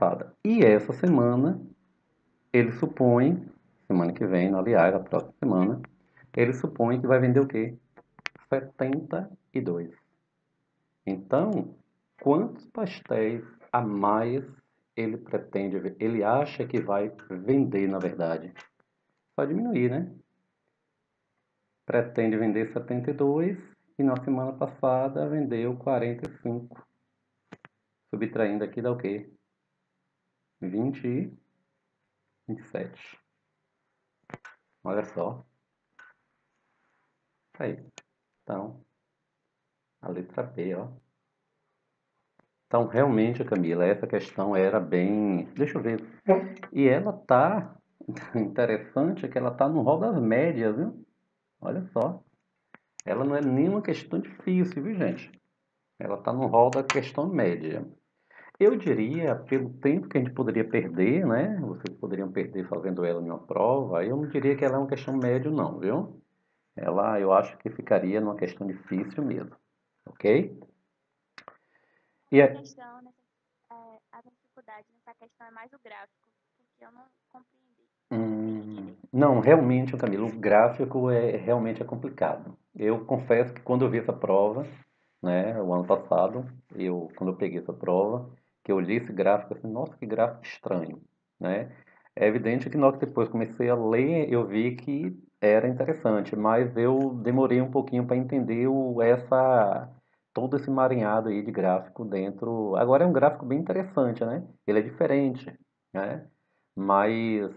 passada. E essa semana, ele supõe, semana que vem, aliás, a próxima semana, ele supõe que vai vender o quê? 72. Então, quantos pastéis a mais ele pretende, ele acha que vai vender, na verdade? Só diminuir, né? Pretende vender 72 e na semana passada vendeu 45. Subtraindo aqui dá o quê? 20 e 27. Olha só. Aí. Então, a letra B, ó. Então, realmente, Camila, essa questão era bem. Deixa eu ver. E ela tá. Interessante é que ela tá no rol das médias, viu? Olha só. Ela não é nenhuma questão difícil, viu, gente? Ela tá no rol da questão média. Eu diria, pelo tempo que a gente poderia perder, né? Vocês poderiam perder fazendo ela em uma prova, eu não diria que ela é uma questão média, não, viu? Ela, eu acho que ficaria numa questão difícil mesmo, ok? E A é, questão, a dificuldade nessa questão é mais o gráfico, porque eu não compreendi, não consegui entender. não, realmente, Camilo, o gráfico realmente é complicado. Eu confesso que quando eu vi essa prova, né, o ano passado, quando eu peguei essa prova, que eu li esse gráfico, assim, nossa, que gráfico estranho, né? É evidente que na hora que depois comecei a ler, eu vi que era interessante, mas eu demorei um pouquinho para entender todo esse marinhado aí de gráfico dentro. Agora é um gráfico bem interessante, né? Ele é diferente, né? Mas,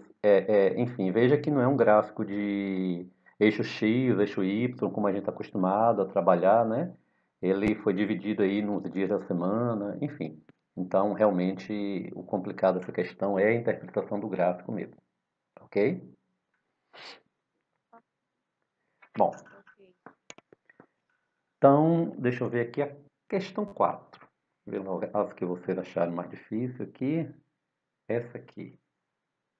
enfim, veja que não é um gráfico de eixo X, eixo Y, como a gente está acostumado a trabalhar, né? Ele foi dividido aí nos dias da semana, enfim. Então, realmente, o complicado dessa questão é a interpretação do gráfico mesmo, ok? Bom, Ok. então, deixa eu ver aqui a questão 4. Ver logo as que vocês acharam mais difícil aqui. Essa aqui.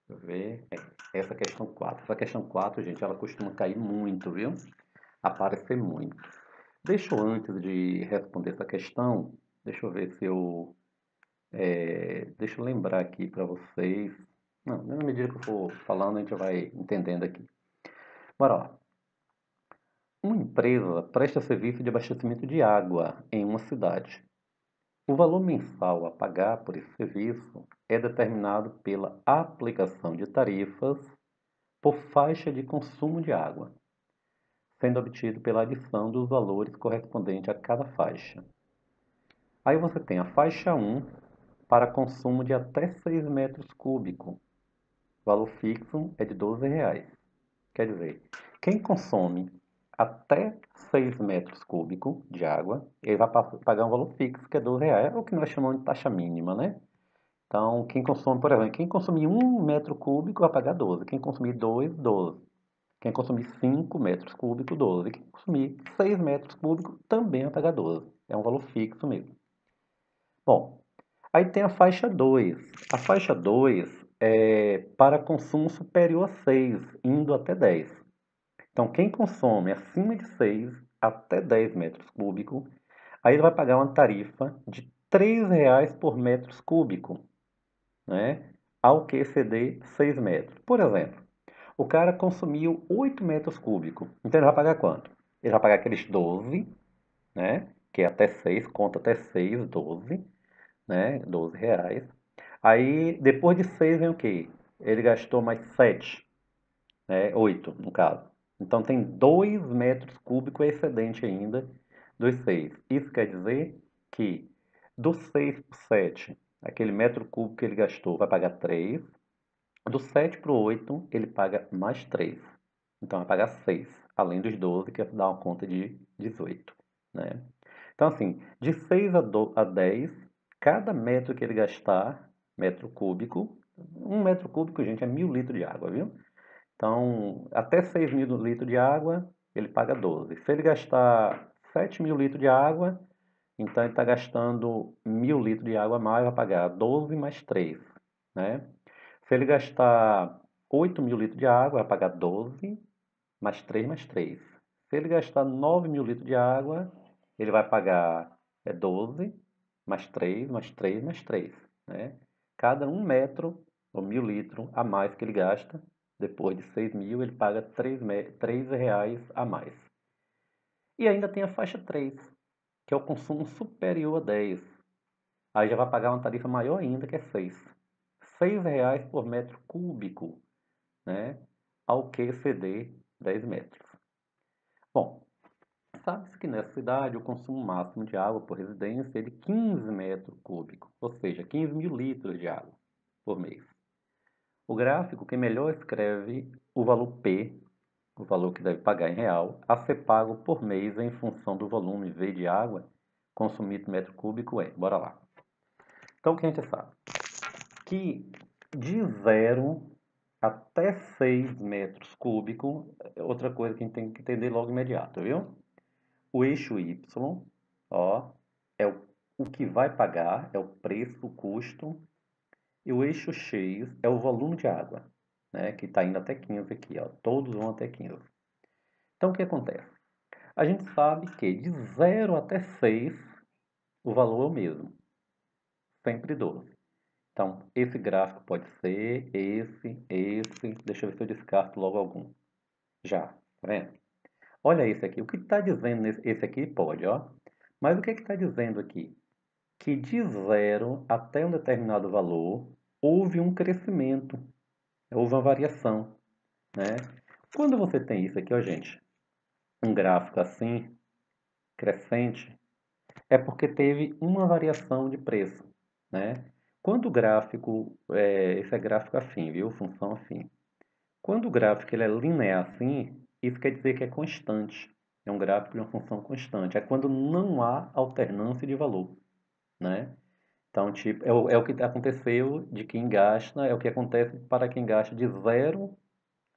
Deixa eu ver. Essa questão 4. Essa questão 4, gente, ela costuma cair muito, viu? Aparecer muito. Deixa eu, antes de responder essa questão, deixa eu ver se eu. Deixa eu lembrar aqui para vocês. Não, na medida que eu for falando, a gente vai entendendo aqui. Bora lá. Uma empresa presta serviço de abastecimento de água em uma cidade. O valor mensal a pagar por esse serviço é determinado pela aplicação de tarifas por faixa de consumo de água, sendo obtido pela adição dos valores correspondentes a cada faixa. Aí você tem a faixa 1 para consumo de até 6 metros cúbicos. O valor fixo é de R$ 12. Quer dizer, quem consome até 6 metros cúbicos de água, ele vai pagar um valor fixo, que é R$ 12, é o que nós chamamos de taxa mínima, né? Então, quem consome, por exemplo, quem consumir 1 metro cúbico vai pagar 12. Quem consumir 2, 12. Quem consumir 5 metros cúbicos, 12. Quem consumir 6 metros cúbicos também vai pagar 12. É um valor fixo mesmo. Bom, aí tem a faixa 2. A faixa 2 é para consumo superior a 6, indo até 10. Então, quem consome acima de 6 até 10 metros cúbicos, aí ele vai pagar uma tarifa de R$ 3 por metro cúbico, né? Ao que exceder 6 metros. Por exemplo, o cara consumiu 8 metros cúbicos. Então ele vai pagar quanto? Ele vai pagar aqueles 12, né? Que é até 6, conta até 6, 12, né? R$ 12. Aí depois de 6 vem o quê? Ele gastou mais 7, né? 8 no caso. Então tem 2 metros cúbicos excedente ainda dos 6. Isso quer dizer que do 6 para o 7, aquele metro cúbico que ele gastou vai pagar 3. Do 7 para o 8, ele paga mais 3. Então, vai pagar 6, além dos 12, que dá uma conta de 18. Né? Então, assim, de 6 a 10, cada metro que ele gastar, metro cúbico, 1 metro cúbico, gente, é 1.000 litros de água, viu? Então, até 6.000 litros de água, ele paga 12. Se ele gastar 7.000 litros de água, então ele está gastando 1.000 litros de água a mais, vai pagar 12 mais 3, né? Se ele gastar 8.000 litros de água, vai pagar 12 mais 3 mais 3. Se ele gastar 9.000 litros de água, ele vai pagar 12 mais 3 mais 3 mais 3, né? Cada 1 metro ou 1000 litros a mais que ele gasta, depois de 6.000, ele paga R$ 3 a mais. E ainda tem a faixa 3, que é o consumo superior a 10. Aí já vai pagar uma tarifa maior ainda, que é 6. R$ 6 por metro cúbico, né? Ao que exceder 10 metros. Bom, sabe-se que nessa cidade o consumo máximo de água por residência é de 15 metros cúbicos, ou seja, 15.000 litros de água por mês. O gráfico que melhor escreve o valor P, o valor que deve pagar em real, a ser pago por mês em função do volume V de água consumido metro cúbico é. Bora lá. Então o que a gente sabe? Que de 0 até 6 metros cúbicos, é outra coisa que a gente tem que entender logo imediato, viu? O eixo Y, ó, é o que vai pagar, é o preço, o custo. E o eixo X é o volume de água, né? Que está indo até 15 aqui, ó. Todos vão até 15. Então, o que acontece? A gente sabe que de 0 até 6, o valor é o mesmo. Sempre 12. Então, esse gráfico pode ser esse. Deixa eu ver se eu descarto logo algum. Já, tá vendo? Olha esse aqui. O que está dizendo esse aqui pode, ó. Mas o que está dizendo aqui? Que de 0 até um determinado valor, houve um crescimento. Houve uma variação, né? Quando você tem isso aqui, ó, gente, um gráfico assim, crescente, é porque teve uma variação de preço, né? Quando o gráfico, esse é gráfico afim, viu? Função afim. Quando o gráfico ele é linear assim, isso quer dizer que é constante. É um gráfico de uma função constante. É quando não há alternância de valor, né? Então, tipo, é o que aconteceu de quem gasta, é o que acontece para quem gasta de 0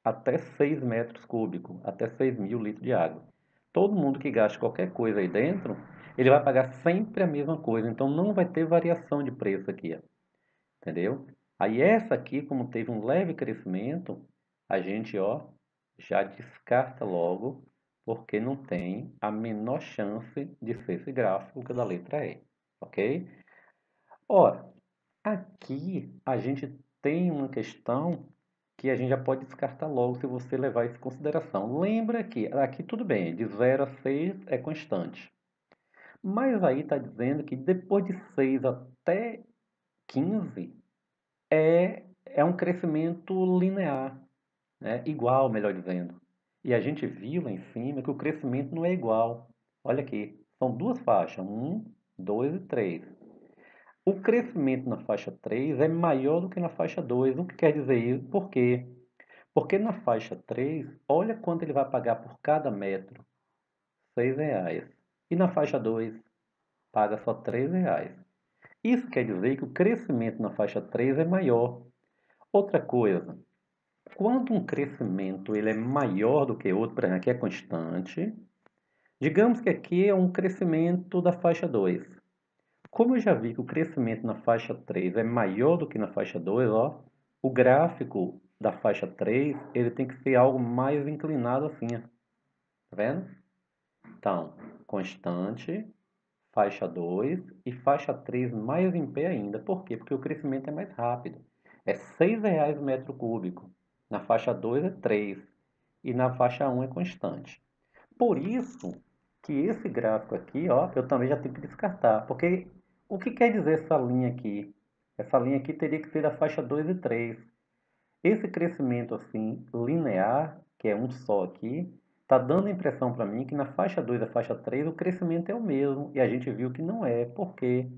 até 6 metros cúbicos, até 6.000 litros de água. Todo mundo que gasta qualquer coisa aí dentro, ele vai pagar sempre a mesma coisa. Então não vai ter variação de preço aqui, ó. Entendeu? Aí essa aqui, como teve um leve crescimento, a gente, ó, já descarta logo, porque não tem a menor chance de ser esse gráfico da letra E, ok? Ora, aqui a gente tem uma questão que a gente já pode descartar logo se você levar isso em consideração. Lembra que aqui tudo bem, de 0 a 6 é constante. Mas aí está dizendo que depois de 6 até 15 é um crescimento linear, né? Igual, melhor dizendo. E a gente viu lá em cima que o crescimento não é igual. Olha aqui, são duas faixas, 1, 2 e 3. O crescimento na faixa 3 é maior do que na faixa 2. O que quer dizer isso? Por quê? Porque na faixa 3, olha quanto ele vai pagar por cada metro. R$ 6. E na faixa 2, paga só R$ 3. Isso quer dizer que o crescimento na faixa 3 é maior. Outra coisa, quando um crescimento ele é maior do que outro, por exemplo, aqui é constante, digamos que aqui é um crescimento da faixa 2. Como eu já vi que o crescimento na faixa 3 é maior do que na faixa 2, ó, o gráfico da faixa 3 ele tem que ser algo mais inclinado assim, ó. Tá vendo? Então, constante, faixa 2 e faixa 3 mais em pé ainda. Por quê? Porque o crescimento é mais rápido. É R$ 6 o metro cúbico. Na faixa 2 é 3 e na faixa 1 é constante. Por isso que esse gráfico aqui, ó, eu também já tenho que descartar. Porque o que quer dizer essa linha aqui? Essa linha aqui teria que ser da faixa 2 e 3. Esse crescimento assim, linear, que é um só aqui, está dando a impressão para mim que na faixa 2 e a faixa 3 o crescimento é o mesmo. E a gente viu que não é. Por quê?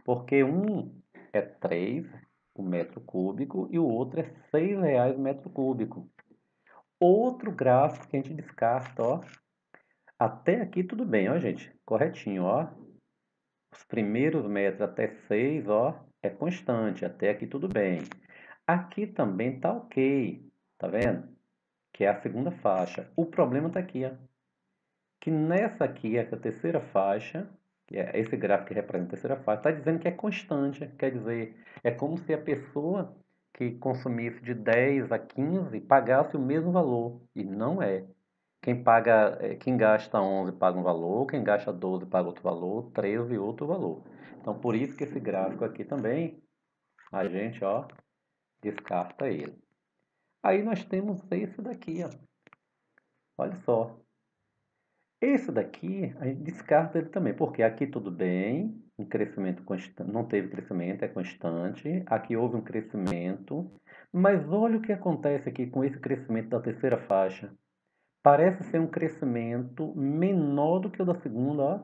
Porque um é 3 o metro cúbico e o outro é R$ 6 o metro cúbico. Outro gráfico que a gente descarta, ó. Até aqui tudo bem, ó, gente. Corretinho, ó. Os primeiros metros até 6, ó, é constante. Até aqui tudo bem. Aqui também tá ok. Tá vendo? Que é a segunda faixa. O problema tá aqui, ó. Que nessa aqui, essa terceira faixa, que é esse gráfico que representa a terceira faixa, está dizendo que é constante. Quer dizer, é como se a pessoa que consumisse de 10 a 15 pagasse o mesmo valor. E não é. Quem paga, quem gasta 11 paga um valor, quem gasta 12 paga outro valor, 13 outro valor. Então, por isso que esse gráfico aqui também a gente, ó, descarta ele. Aí nós temos esse daqui, ó. Olha só. Esse daqui, a gente descarta ele também, porque aqui tudo bem, um crescimento constante, não teve crescimento, é constante. Aqui houve um crescimento, mas olha o que acontece aqui com esse crescimento da terceira faixa. Parece ser um crescimento menor do que o da segunda, ó.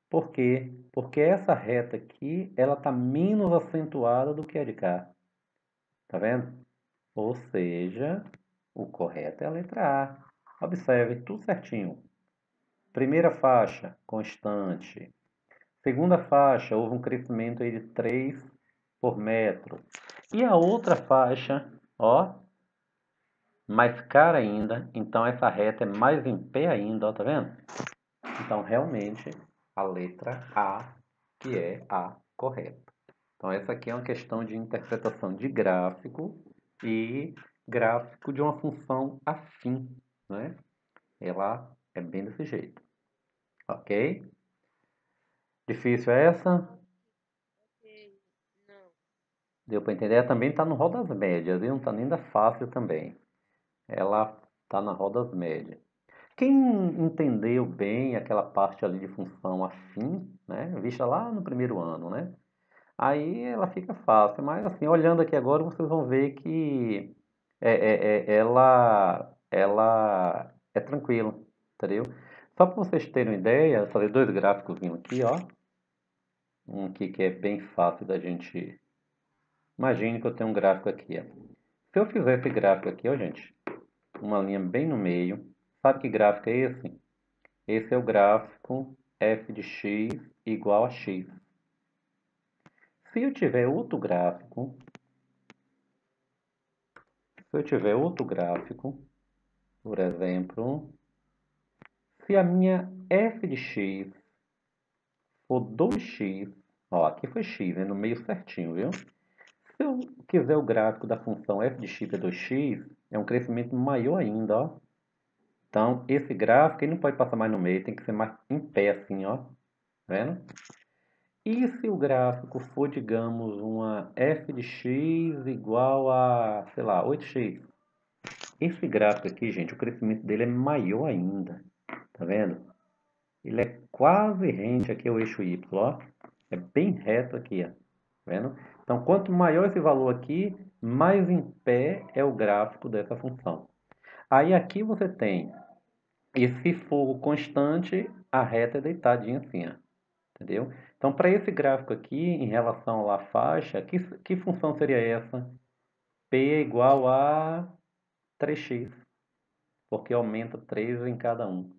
Por quê? Porque essa reta aqui, ela está menos acentuada do que a de cá. Tá vendo? Ou seja, o correto é a letra A. Observe, tudo certinho. Primeira faixa, constante. Segunda faixa, houve um crescimento aí de 3 por metro. E a outra faixa, ó, mais cara ainda. Então essa reta é mais em pé ainda, ó, tá vendo? Então realmente a letra A que é a correta. Então essa aqui é uma questão de interpretação de gráfico e gráfico de uma função afim, né? Ela é bem desse jeito. Ok? Difícil é essa? Ok, não. Deu para entender? Ela também está no rol das médias, viu? Não está nem da fácil também. Ela está na rol das médias. Quem entendeu bem aquela parte ali de função afim, né? Vista lá no primeiro ano, né? Aí ela fica fácil, mas assim, olhando aqui agora, vocês vão ver que ela é tranquila, entendeu? Só para vocês terem uma ideia, vou fazer dois gráficos aqui, ó. Um aqui que é bem fácil da gente. Imagine que eu tenho um gráfico aqui, ó. Se eu fizer esse gráfico aqui, ó, gente, uma linha bem no meio, sabe que gráfico é esse? Esse é o gráfico f de x igual a x. Se eu tiver outro gráfico, por exemplo, se a minha f de x for 2x, ó, aqui foi x, né, no meio certinho, viu? Se eu quiser o gráfico da função f de x é 2x, é um crescimento maior ainda, ó. Então, esse gráfico ele não pode passar mais no meio, tem que ser mais em pé assim, ó. Tá vendo? E se o gráfico for, digamos, uma f de x igual a, sei lá, 8x? Esse gráfico aqui, gente, o crescimento dele é maior ainda. Tá vendo? Ele é quase rente aqui ao eixo y, ó. É bem reto aqui, ó. Tá vendo? Então, quanto maior esse valor aqui, mais em pé é o gráfico dessa função. Aí aqui você tem, e se for constante, a reta é deitadinha assim, ó. Entendeu? Então, para esse gráfico aqui, em relação à faixa, que função seria essa? P é igual a 3x, porque aumenta 3 em cada um.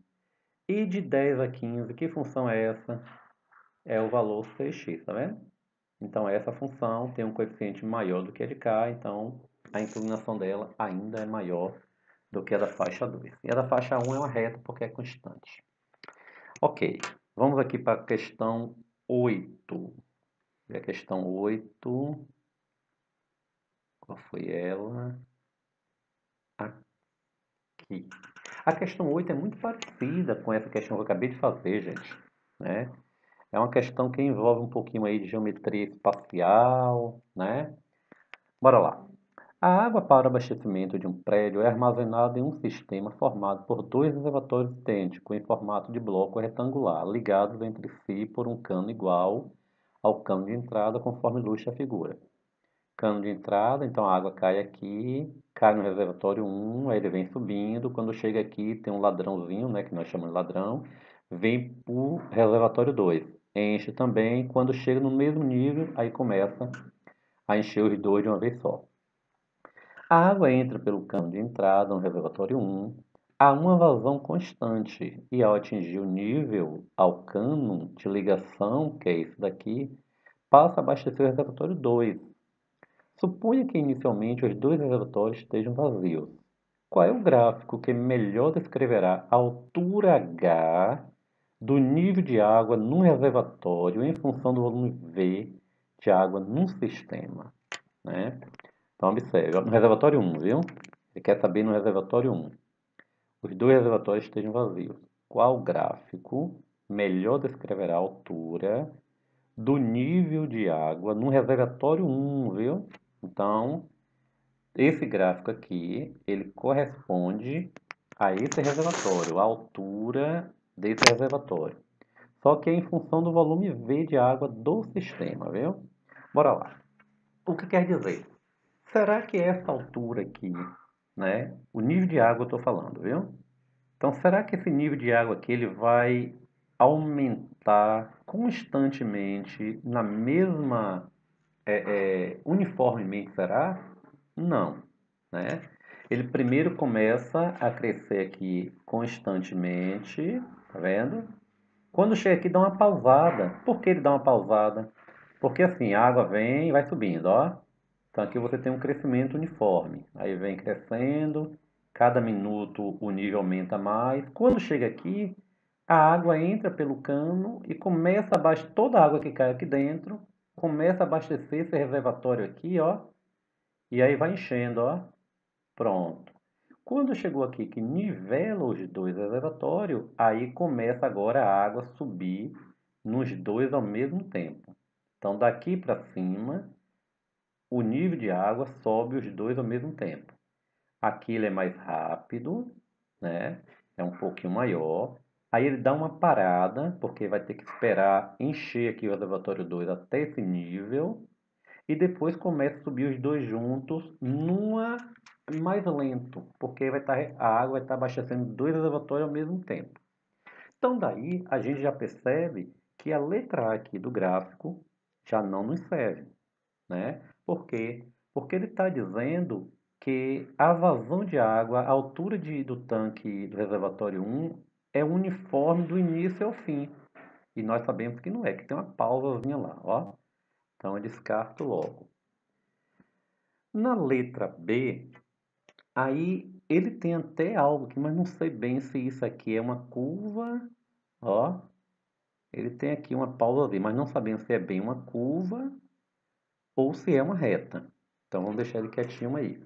E de 10 a 15, que função é essa? É o valor 6x, tá vendo? Então, essa função tem um coeficiente maior do que a de cá, então a inclinação dela ainda é maior do que a da faixa 2. E a da faixa 1 é uma reta porque é constante. Ok, vamos aqui para a questão 8. E a questão 8, qual foi ela? Aqui. A questão 8 é muito parecida com essa questão que eu acabei de fazer, gente, né? É uma questão que envolve um pouquinho aí de geometria espacial, né? Bora lá. A água para o abastecimento de um prédio é armazenada em um sistema formado por dois reservatórios idênticos em formato de bloco retangular, ligados entre si por um cano igual ao cano de entrada, conforme ilustra a figura. Cano de entrada, então a água cai aqui, cai no reservatório 1, aí ele vem subindo, quando chega aqui tem um ladrãozinho, né, que nós chamamos de ladrão, vem para o reservatório 2, enche também, quando chega no mesmo nível, aí começa a encher os dois de uma vez só. A água entra pelo cano de entrada no reservatório 1, há uma vazão constante e ao atingir o nível ao cano de ligação, que é esse daqui, passa a abastecer o reservatório 2. Suponha que inicialmente os dois reservatórios estejam vazios. Qual é o gráfico que melhor descreverá a altura H do nível de água num reservatório em função do volume V de água num sistema? Né? Então, observe, no reservatório 1, viu? Ele quer saber no reservatório 1. Os dois reservatórios estejam vazios. Qual gráfico melhor descreverá a altura do nível de água no reservatório 1, viu? Então, esse gráfico aqui, ele corresponde a esse reservatório, a altura desse reservatório. Só que é em função do volume V de água do sistema, viu? Bora lá. O que quer dizer? Será que essa altura aqui, né? O nível de água eu estou falando, viu? Então, será que esse nível de água aqui ele vai aumentar constantemente na mesma, uniformemente, será? Não, né? Ele primeiro começa a crescer aqui constantemente, tá vendo? Quando chega aqui dá uma pausada. Por que ele dá uma pausada? Porque assim, a água vem e vai subindo, ó. Então aqui você tem um crescimento uniforme. Aí vem crescendo, cada minuto o nível aumenta mais. Quando chega aqui, a água entra pelo cano e começa a abastecer toda a água que cai aqui dentro, começa a abastecer esse reservatório aqui, ó. E aí vai enchendo, ó. Pronto. Quando chegou aqui que nivela os dois reservatórios, aí começa agora a água a subir nos dois ao mesmo tempo. Então daqui para cima, o nível de água sobe os dois ao mesmo tempo. Aqui ele é mais rápido, né? É um pouquinho maior. Aí ele dá uma parada, porque vai ter que esperar encher aqui o reservatório 2 até esse nível. E depois começa a subir os dois juntos numa mais lento, porque a água vai estar abastecendo dois reservatórios ao mesmo tempo. Então daí a gente já percebe que a letra A aqui do gráfico já não nos serve, né? Por quê? Porque ele está dizendo que a vazão de água, a altura do tanque do reservatório 1 é uniforme do início ao fim. E nós sabemos que não é, que tem uma pausazinha lá, ó. Então eu descarto logo. Na letra B, aí ele tem até algo aqui, mas não sei bem se isso aqui é uma curva, ó. Ele tem aqui uma pausazinha, mas não sabemos se é bem uma curva ou se é uma reta. Então vamos deixar ele quietinho aí.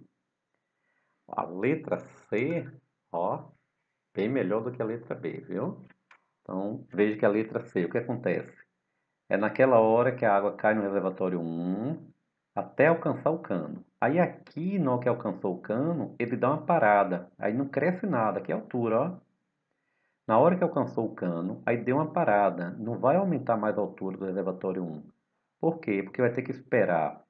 A letra C, ó, bem melhor do que a letra B, viu? Então veja que a letra C, o que acontece? É naquela hora que a água cai no reservatório 1 até alcançar o cano. Aí aqui, na hora que alcançou o cano, ele dá uma parada. Aí não cresce nada, aqui é a altura, ó. Na hora que alcançou o cano, aí deu uma parada. Não vai aumentar mais a altura do reservatório 1. Por quê? Porque vai ter que esperar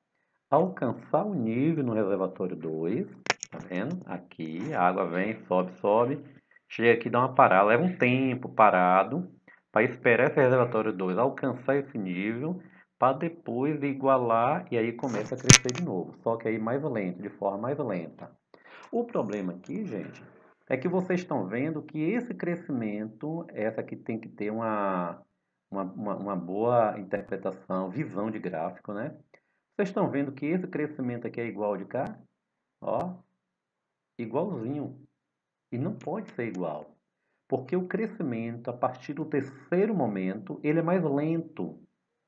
alcançar o nível no reservatório 2. Tá vendo? Aqui, a água vem, sobe, sobe. Chega aqui, dá uma parada. Leva um tempo parado para esperar esse reservatório 2 alcançar esse nível, para depois igualar e aí começa a crescer de novo. Só que aí mais lento, de forma mais lenta. O problema aqui, gente, é que vocês estão vendo que esse crescimento, essa aqui tem que ter uma boa interpretação, visão de gráfico, né? Vocês estão vendo que esse crescimento aqui é igual de cá? Ó, igualzinho. E não pode ser igual. Porque o crescimento, a partir do terceiro momento, ele é mais lento,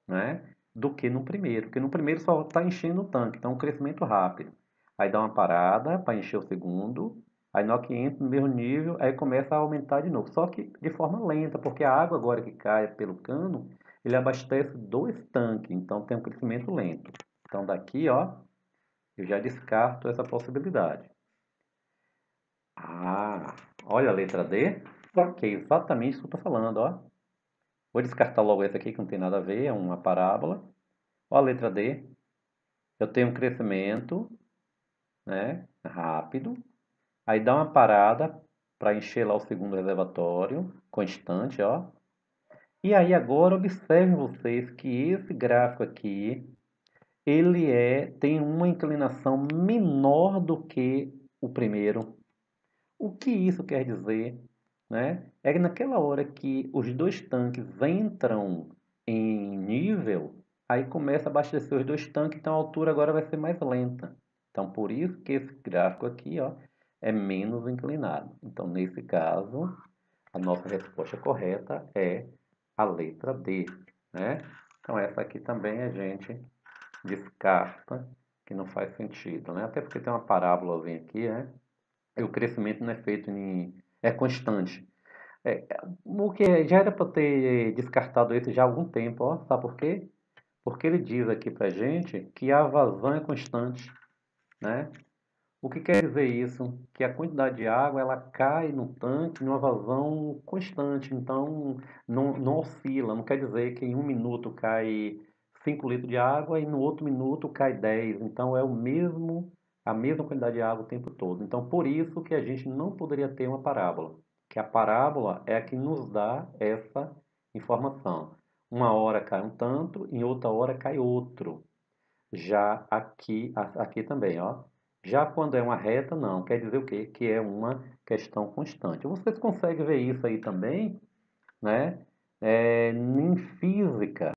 né, do que no primeiro. Porque no primeiro só está enchendo o tanque, então é um crescimento rápido. Aí dá uma parada para encher o segundo, aí na hora que entra no mesmo nível, aí começa a aumentar de novo. Só que de forma lenta, porque a água agora que cai pelo cano, ele abastece dois tanques, então tem um crescimento lento. Então daqui, ó, eu já descarto essa possibilidade. Ah, olha a letra D, que é exatamente isso que eu estou falando, ó. Vou descartar logo esse aqui que não tem nada a ver, é uma parábola. Olha a letra D, eu tenho um crescimento, né, rápido, aí dá uma parada para encher lá o segundo reservatório, constante, ó. E aí agora observem vocês que esse gráfico aqui, ele tem uma inclinação menor do que o primeiro. O que isso quer dizer, né? É que naquela hora que os dois tanques entram em nível, aí começa a abastecer os dois tanques, então a altura agora vai ser mais lenta. Então por isso que esse gráfico aqui, ó, é menos inclinado. Então nesse caso, a nossa resposta correta é a letra D, né? Então essa aqui também a gente descarta, que não faz sentido, né? Até porque tem uma parábolazinha aqui, né? E o crescimento não é feito é constante. O que já era para ter descartado isso já há algum tempo, ó. Sabe por quê? Porque ele diz aqui para a gente que a vazão é constante, né? O que quer dizer isso? Que a quantidade de água ela cai no tanque numa vazão constante, então não oscila. Não quer dizer que em um minuto cai 5 litros de água e no outro minuto cai 10. Então é a mesma quantidade de água o tempo todo. Então por isso que a gente não poderia ter uma parábola, que a parábola é a que nos dá essa informação. Uma hora cai um tanto, em outra hora cai outro. Já aqui também, ó. Já quando é uma reta, não. Quer dizer o quê? Que é uma questão constante. Vocês conseguem ver isso aí também, né? Em física.